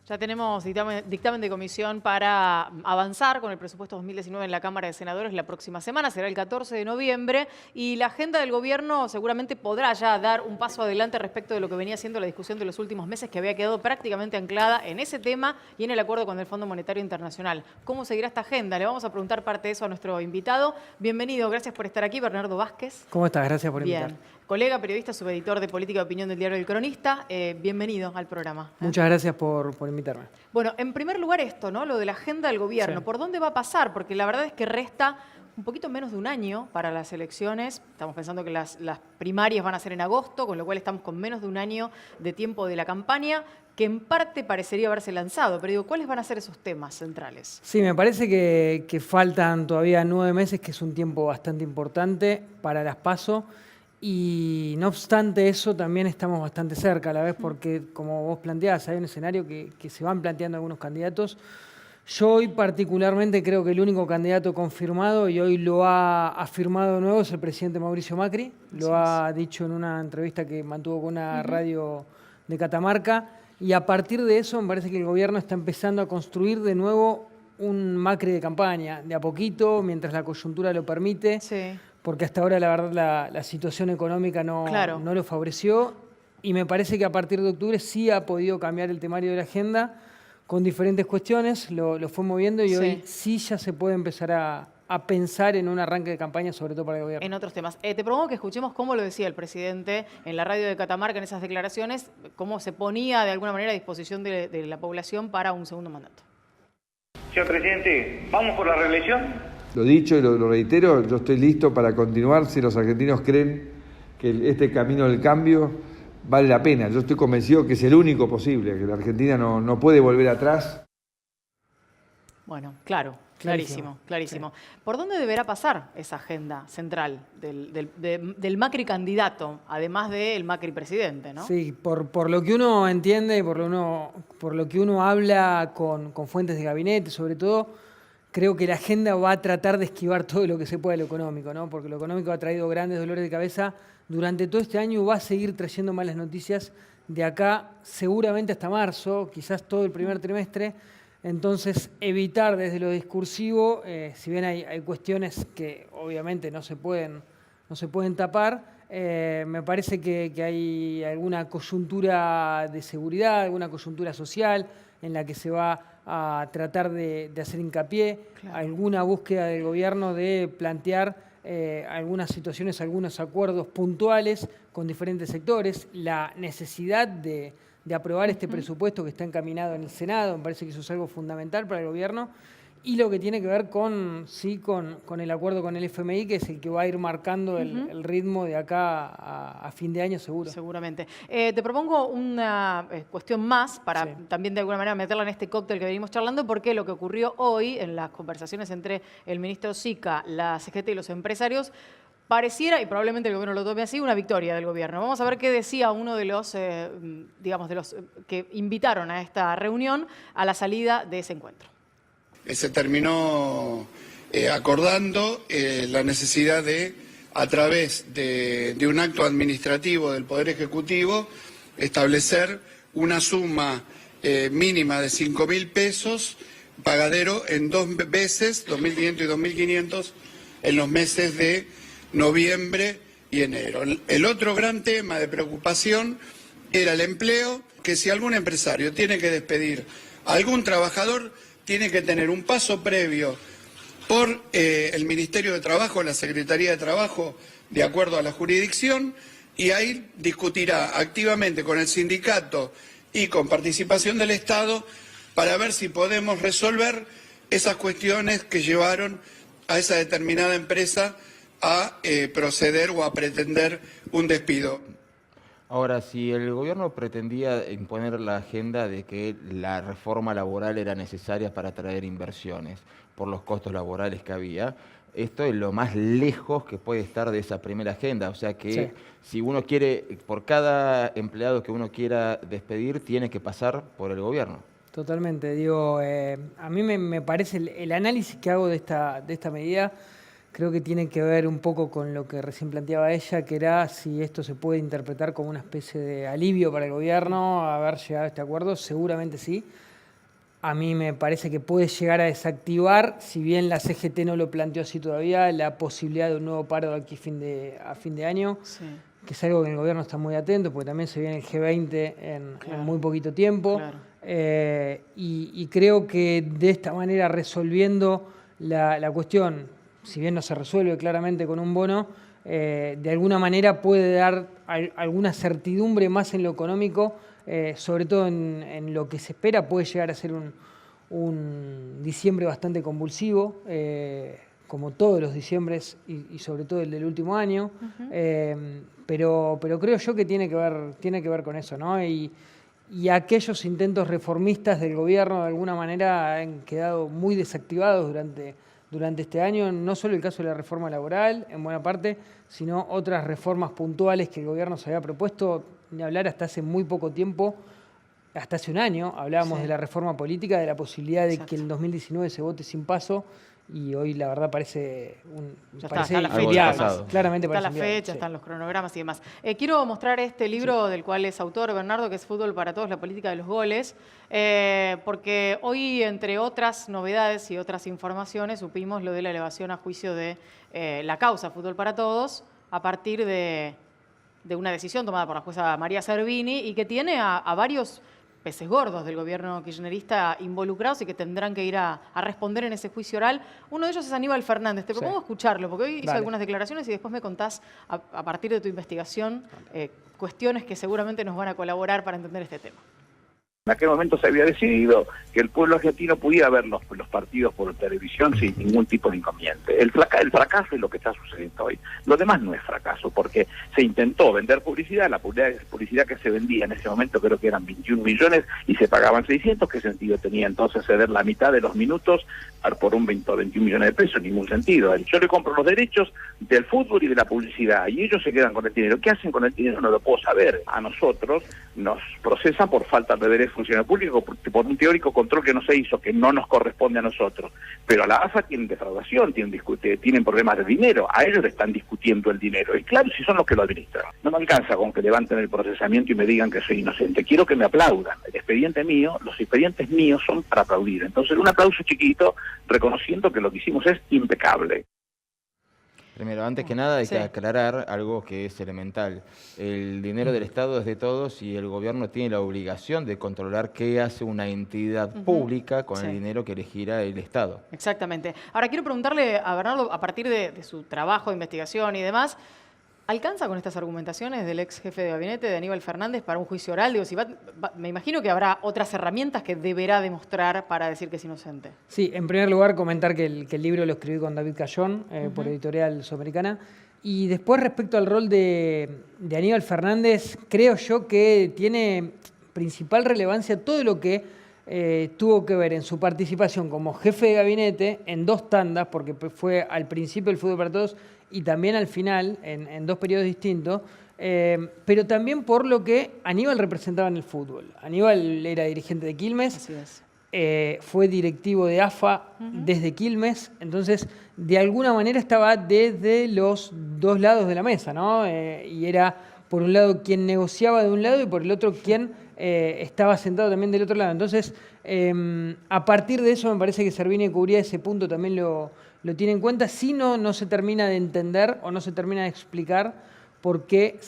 Ya tenemos dictamen de comisión para avanzar con el presupuesto 2019 en la Cámara de Senadores la próxima semana, será el 14 de noviembre, y la agenda del gobierno seguramente podrá ya dar un paso adelante respecto de lo que venía siendo la discusión de los últimos meses, que había quedado prácticamente anclada en ese tema y en el acuerdo con el Fondo Monetario Internacional. ¿Cómo seguirá esta agenda? Le vamos a preguntar parte de eso a nuestro invitado. Bienvenido, gracias por estar aquí, Bernardo Vázquez. ¿Cómo estás? Gracias por invitar. Bien. Colega, periodista, subeditor de Política de Opinión del diario El Cronista, bienvenido al programa. Muchas gracias por invitarme. Bueno, en primer lugar esto, ¿no? Lo de la agenda del gobierno. Sí. ¿Por dónde va a pasar? Porque la verdad es que resta un poquito menos de un año para las elecciones. Estamos pensando que las primarias van a ser en agosto, con lo cual estamos con menos de un año de tiempo de la campaña, que en parte parecería haberse lanzado. Pero digo, ¿cuáles van a ser esos temas centrales? Sí, me parece que faltan todavía 9 meses, que es un tiempo bastante importante para las PASO. Y no obstante eso, también estamos bastante cerca a la vez, porque como vos planteás, hay un escenario que se van planteando algunos candidatos. Yo hoy particularmente creo que el único candidato confirmado, y hoy lo ha afirmado de nuevo, es el presidente Mauricio Macri. Lo ha dicho en una entrevista que mantuvo con una radio de Catamarca. Y a partir de eso me parece que el gobierno está empezando a construir de nuevo un Macri de campaña, de a poquito, mientras la coyuntura lo permite. Sí. Porque hasta ahora la verdad la situación económica no lo favoreció, y me parece que a partir de octubre sí ha podido cambiar el temario de la agenda con diferentes cuestiones, lo fue moviendo, y hoy sí ya se puede empezar a pensar en un arranque de campaña, sobre todo para el gobierno. En otros temas. Te propongo que escuchemos cómo lo decía el presidente en la radio de Catamarca en esas declaraciones, cómo se ponía de alguna manera a disposición de la población para un segundo mandato. Señor presidente, ¿vamos por la reelección? Lo dicho y lo reitero, yo estoy listo para continuar si los argentinos creen que este camino del cambio vale la pena. Yo estoy convencido que es el único posible, que la Argentina no puede volver atrás. Bueno, clarísimo. Sí. ¿Por dónde deberá pasar esa agenda central del Macri candidato, además del Macri presidente, ¿no? Sí, por lo que uno entiende y por lo que uno habla con fuentes de gabinete, sobre todo, creo que la agenda va a tratar de esquivar todo lo que se pueda de lo económico, ¿no? Porque lo económico ha traído grandes dolores de cabeza durante todo este año y va a seguir trayendo malas noticias de acá seguramente hasta marzo, quizás todo el primer trimestre. Entonces, evitar desde lo discursivo, si bien hay cuestiones que obviamente no se pueden tapar, me parece que hay alguna coyuntura de seguridad, alguna coyuntura social en la que se va a tratar de hacer hincapié, alguna búsqueda del gobierno de plantear algunas situaciones, algunos acuerdos puntuales con diferentes sectores, la necesidad de aprobar este presupuesto que está encaminado en el Senado, me parece que eso es algo fundamental para el gobierno, y lo que tiene que ver con el acuerdo con el FMI, que es el que va a ir marcando el ritmo de acá a fin de año seguro. Seguramente. Te propongo una cuestión más para también de alguna manera meterla en este cóctel que venimos charlando, porque lo que ocurrió hoy en las conversaciones entre el ministro Sica, la CGT y los empresarios pareciera, y probablemente el gobierno lo tome así, una victoria del gobierno. Vamos a ver qué decía uno de los, digamos, de los que invitaron a esta reunión a la salida de ese encuentro. Se terminó acordando la necesidad de, a través de un acto administrativo del Poder Ejecutivo, establecer una suma mínima de 5.000 pesos, pagadero en 2 veces, 2.500 y 2.500, en los meses de noviembre y enero. El otro gran tema de preocupación era el empleo, que si algún empresario tiene que despedir a algún trabajador, tiene que tener un paso previo por el Ministerio de Trabajo, la Secretaría de Trabajo, de acuerdo a la jurisdicción, y ahí discutirá activamente con el sindicato y con participación del Estado para ver si podemos resolver esas cuestiones que llevaron a esa determinada empresa a proceder o a pretender un despido. Ahora, si el gobierno pretendía imponer la agenda de que la reforma laboral era necesaria para atraer inversiones por los costos laborales que había, esto es lo más lejos que puede estar de esa primera agenda. O sea que si uno quiere, por cada empleado que uno quiera despedir, tiene que pasar por el gobierno. Totalmente. Digo, a mí me parece el análisis que hago de esta medida. Creo que tiene que ver un poco con lo que recién planteaba ella, que era si esto se puede interpretar como una especie de alivio para el gobierno haber llegado a este acuerdo. Seguramente sí. a mí me parece que puede llegar a desactivar, si bien la CGT no lo planteó así todavía, la posibilidad de un nuevo paro aquí a fin de año, Sí. que es algo que el gobierno está muy atento, porque también se viene el G20 en muy poquito tiempo. Claro. Y creo que de esta manera, resolviendo la cuestión, si bien no se resuelve claramente con un bono, de alguna manera puede dar alguna certidumbre más en lo económico, sobre todo en lo que se espera. Puede llegar a ser un diciembre bastante convulsivo, como todos los diciembres y sobre todo el del último año. Pero creo yo que tiene que ver con eso, ¿no? Y aquellos intentos reformistas del gobierno de alguna manera han quedado muy desactivados durante este año, no solo el caso de la reforma laboral, en buena parte, sino otras reformas puntuales que el gobierno se había propuesto, ni hablar hasta hace muy poco tiempo, hasta hace un año, hablábamos de la reforma política, de la posibilidad de que en 2019 se vote sin paso, y hoy la verdad parece está la fecha, inviable. además. Claramente Está la parece inviable, fecha, sí. están los cronogramas y demás. Quiero mostrar este libro del cual es autor Bernardo, que es Fútbol para Todos, la política de los goles, porque hoy, entre otras novedades y otras informaciones, supimos lo de la elevación a juicio de la causa Fútbol para Todos a partir de una decisión tomada por la jueza María Servini y que tiene a varios peces gordos del gobierno kirchnerista involucrados y que tendrán que ir a responder en ese juicio oral. Uno de ellos es Aníbal Fernández. Te propongo escucharlo, porque hoy hizo algunas declaraciones y después me contás, a partir de tu investigación, cuestiones que seguramente nos van a colaborar para entender este tema. En aquel momento se había decidido que el pueblo argentino pudiera ver los partidos por televisión sin ningún tipo de inconveniente. El fracaso es lo que está sucediendo hoy. Lo demás no es fracaso, porque se intentó vender publicidad, la publicidad que se vendía en ese momento creo que eran 21 millones y se pagaban 600, ¿qué sentido tenía entonces ceder la mitad de los minutos por un 20 o 21 millones de pesos? Ningún sentido. Yo le compro los derechos del fútbol y de la publicidad y ellos se quedan con el dinero. ¿Qué hacen con el dinero? No lo puedo saber. A nosotros nos procesan por falta de deber funcionario público, por un teórico control que no se hizo, que no nos corresponde a nosotros. Pero a la AFA tienen defraudación, tienen problemas de dinero, a ellos le están discutiendo el dinero. Y claro, si son los que lo administran. No me alcanza con que levanten el procesamiento y me digan que soy inocente. Quiero que me aplaudan. El expediente mío, los expedientes míos son para aplaudir. Entonces, un aplauso chiquito, reconociendo que lo que hicimos es impecable. Primero, antes que nada hay que aclarar algo que es elemental. El dinero del Estado es de todos y el gobierno tiene la obligación de controlar qué hace una entidad pública con el dinero que le gira el Estado. Exactamente. Ahora quiero preguntarle a Bernardo, a partir de su trabajo de investigación y demás, ¿alcanza con estas argumentaciones del ex jefe de gabinete, de Aníbal Fernández, para un juicio oral? Digo, me imagino que habrá otras herramientas que deberá demostrar para decir que es inocente. Sí, en primer lugar comentar que el libro lo escribí con David Cayón, por Editorial Sudamericana. Y después, respecto al rol de Aníbal Fernández, creo yo que tiene principal relevancia todo lo que tuvo que ver en su participación como jefe de gabinete en dos tandas, porque fue al principio el Fútbol para Todos y también al final, en dos periodos distintos, pero también por lo que Aníbal representaba en el fútbol. Aníbal era dirigente de Quilmes. Así es. Fue directivo de AFA desde Quilmes, entonces de alguna manera estaba desde los dos lados de la mesa, ¿no? Y era por un lado quien negociaba de un lado y por el otro quien estaba sentado también del otro lado. Entonces, a partir de eso me parece que Servini cubría ese punto, también lo tiene en cuenta. Si no se termina de entender o no se termina de explicar por qué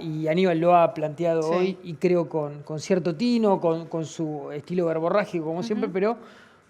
y Aníbal lo ha planteado hoy, y creo con cierto tino, con su estilo verborrágico, como siempre, pero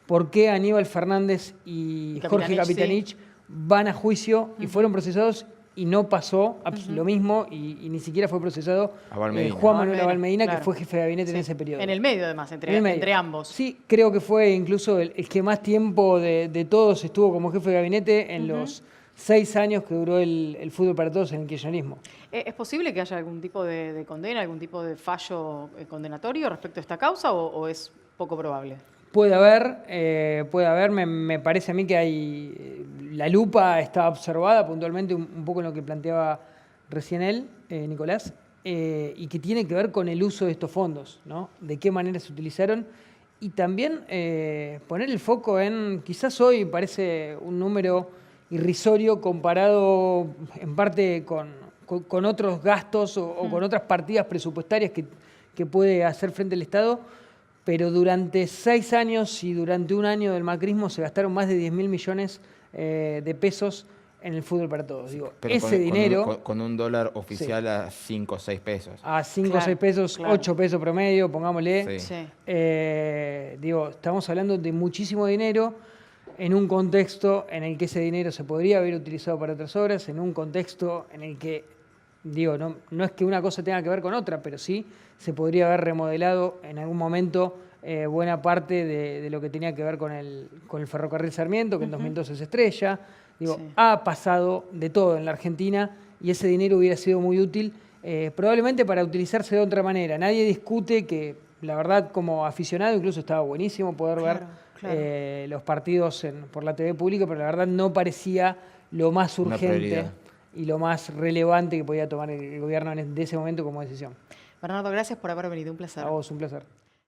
por qué Aníbal Fernández y Jorge Capitanich van a juicio y fueron procesados y no pasó lo mismo y ni siquiera fue procesado Juan Manuel Abal Medina, que fue jefe de gabinete en ese periodo. En el medio, además, entre ambos. Sí, creo que fue incluso el que más tiempo de todos estuvo como jefe de gabinete en los 6 años que duró el Fútbol para Todos en el kirchnerismo. ¿Es posible que haya algún tipo de condena, algún tipo de fallo condenatorio respecto a esta causa o es poco probable? Puede haber, me parece a mí que hay, la lupa está observada puntualmente un poco en lo que planteaba recién él, Nicolás, y que tiene que ver con el uso de estos fondos, ¿no? De qué manera se utilizaron y también poner el foco en, quizás hoy parece un número irrisorio comparado en parte con otros gastos o con otras partidas presupuestarias que puede hacer frente el Estado, pero durante 6 años y durante un año del macrismo se gastaron más de 10.000 millones de pesos en el fútbol para todos. Digo, Pero ese dinero... con un dólar oficial a 5 o 6 pesos. A 5 o Claro, 6 pesos, claro. 8 pesos promedio, pongámosle. Sí. Sí. Digo, estamos hablando de muchísimo dinero en un contexto en el que ese dinero se podría haber utilizado para otras obras, en un contexto en el que, digo, no es que una cosa tenga que ver con otra, pero sí se podría haber remodelado en algún momento buena parte de lo que tenía que ver con el ferrocarril Sarmiento, que en 2012 se estrella. Digo, Sí. ha pasado de todo en la Argentina y ese dinero hubiera sido muy útil, probablemente para utilizarse de otra manera. Nadie discute que, la verdad, como aficionado incluso estaba buenísimo poder Claro, ver claro. los partidos por la TV pública, pero la verdad no parecía lo más Una urgente prioridad. y lo más relevante que podía tomar el gobierno de ese momento como decisión. Bernardo, gracias por haber venido. Un placer. A vos, un placer.